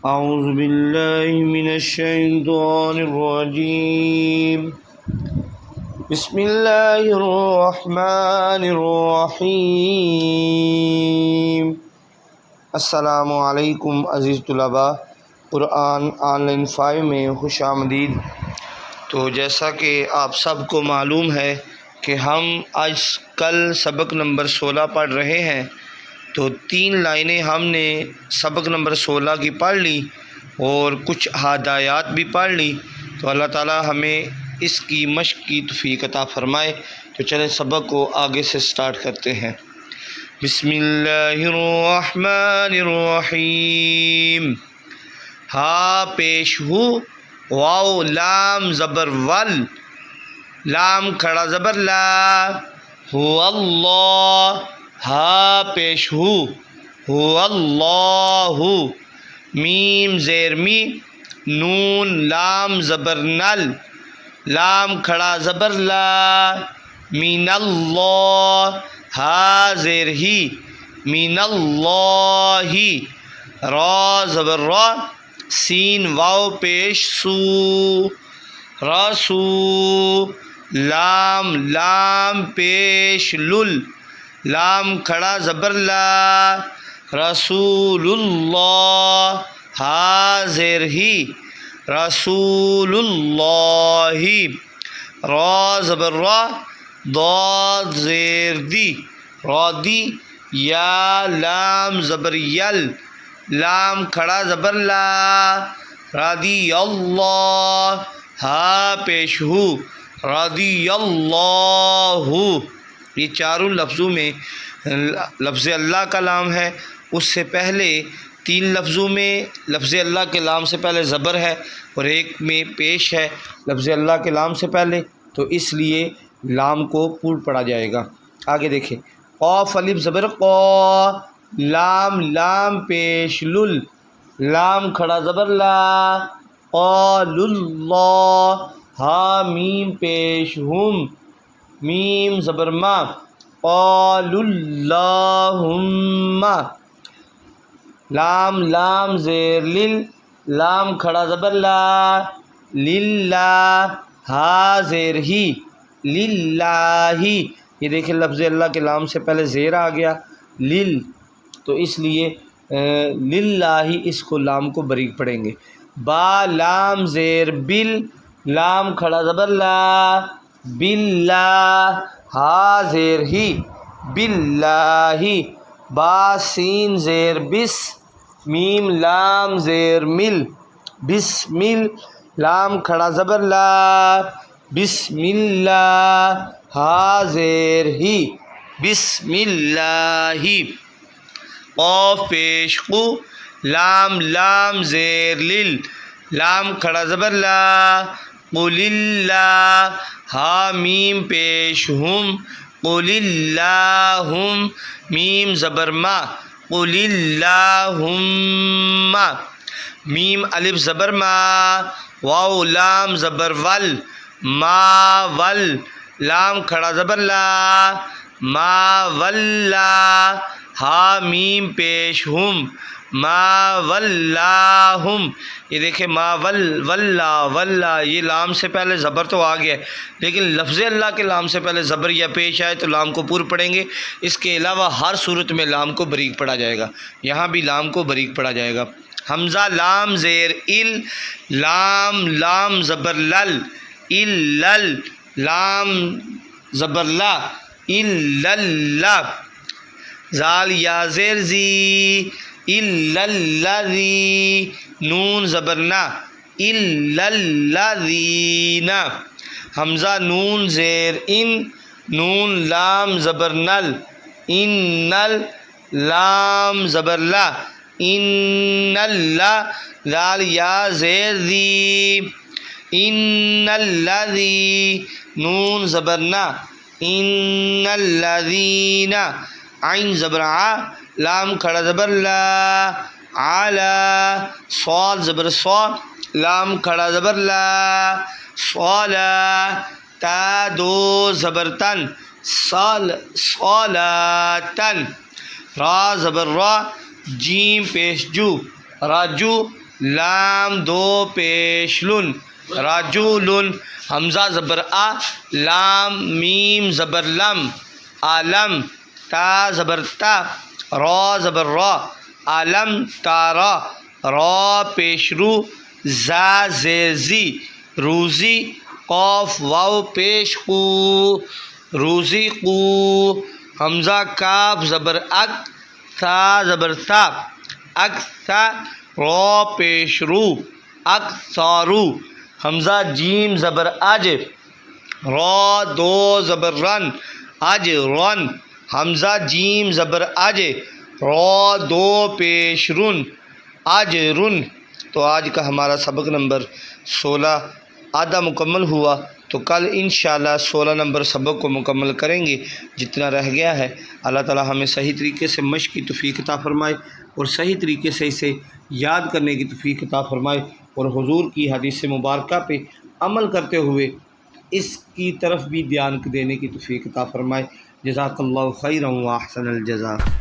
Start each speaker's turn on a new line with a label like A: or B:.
A: اعوذ باللہ من الشیطان الرجیم بسم اللہ الرحمن الرحیم۔ السلام علیکم عزیز طلباء، قرآن آن لائن 5 میں خوش آمدید۔ تو جیسا کہ آپ سب کو معلوم ہے کہ ہم آج کل سبق نمبر 16 پڑھ رہے ہیں، تو 3 لائنیں ہم نے سبق نمبر 16 کی پڑھ لی اور کچھ ہدایات بھی پڑھ لی۔ تو اللہ تعالی ہمیں اس کی مشق کی توفیق عطا فرمائے۔ تو چلیں سبق کو آگے سے سٹارٹ کرتے ہیں۔ بسم اللہ الرحمن الرحیم۔ ہا پیش ہو، واو لام زبر ول، لام کھڑا زبر لا، ہو اللہ، ہا پیش ہو، ہو اللہ، میم زیر می، نون لام زبر نل، لام کھڑا زبر لا، من اللہ، ہا زیر ہی، من اللہ، را زبر را، سین واو پیش سو، رسو، لام لام پیش لل، لام کھڑا زبر لا، رسول اللہ، ہا زیر ہی، رسول اللہ، را زبر را، ضاد زیر دی، را دی، یا لام زبر یل، لام کھڑا زبر لا، رضی اللہ، ہا پیش ہو، رضی اللہ۔ یہ چاروں لفظوں میں لفظ اللہ کا لام ہے، اس سے پہلے 3 لفظوں میں لفظ اللہ کے لام سے پہلے زبر ہے اور ایک میں پیش ہے لفظ اللہ کے لام سے پہلے، تو اس لیے لام کو پور پڑھا جائے گا۔ آگے دیکھیں، قاف الف زبر قا، لام لام پیش لل، لام کھڑا زبر لا، قال اللہ، ہا میم پیش ہم، میم زبر ما، قال اللہم، لام لام زیر لل، لام کھڑا زبر لا، للہ، ہا زیر ہی، للہ، یہ دیکھیں لفظ اللہ کے لام سے پہلے زیر آ گیا لل، تو اس لیے للہ اس کو لام کو بریک پڑھیں گے۔ با لام زیر بل، لام کھڑا زبر لا، باللہ، ہا زیر ہی، باللہ، با سین زیر بس، میم لام زیر مل، بسمل، لام کھڑا زبر لا، بسم اللہ، ہا زیر ہی، بسم اللہ، قاف پیش قو، لام لام زیر لل، لام کھڑا زبر لا، قل اللہ، ہا میم پیش ہم، قل اللہم، میم زبر ما، قل اللہم، میم الف زبر ما، واو لام زبر ول، ما ول، لام کھڑا زبر لا، ما ولا، ہا میم پیش ہم، ما ولاہم، یہ دیکھیں ما ولا، ولا، یہ لام سے پہلے زبر تو آ گیا ہے، لیکن لفظ اللہ کے لام سے پہلے زبر یا پیش آئے تو لام کو پور پڑھیں گے۔ اس کے علاوہ ہر صورت میں لام کو بریک پڑھا جائے گا، یہاں بھی لام کو بریک پڑھا جائے گا۔ حمزہ لام زیر ال، لام لام زبر لل، الل، لام زبر لا، الل، زال یا زیر زی، الذی، نون زبر نا، الذین، حمزہ نون زیر ان، نون لام زبر نل، انل، لام زبر لا، ان اللہ، زال یا زیر دی، ان الذی، نون زبر نا، ان الذین، عین زبر آ، لام کھڑا زبر لا، علا، صاد زبر صا، لام کھڑا زبر لا، صلا، تا دو زبر تن، صلاتن، را زبر را، جیم پیش جو، راجو، لام دو پیش لن رجل حمزہ زبر آ لام میم زبر لم عالم تا زبر تا را زبر را عالم تارا را پیش رو زا زیزی روزی قاف واو پیش قو روزی قو حمزہ کاف زبر اک تا زبر تا اک تا را پیش رو اک سارو حمزہ جیم زبر اج را دو زبر رن اج رن حمزہ جیم زبر اج را دو پیش رن اج رن۔ تو آج کا ہمارا سبق نمبر 16 آدھا مکمل ہوا، تو کل انشاءاللہ 16 نمبر سبق کو مکمل کریں گے جتنا رہ گیا ہے۔ اللہ تعالی ہمیں صحیح طریقے سے مشق کی توفیق عطا فرمائے اور صحیح طریقے سے اسے یاد کرنے کی توفیق عطا فرمائے، اور حضور کی حدیث مبارکہ پہ عمل کرتے ہوئے اس کی طرف بھی دھیان دینے کی توفیق عطا فرمائے۔ جزاک اللہ خیرا و احسن الجزاء۔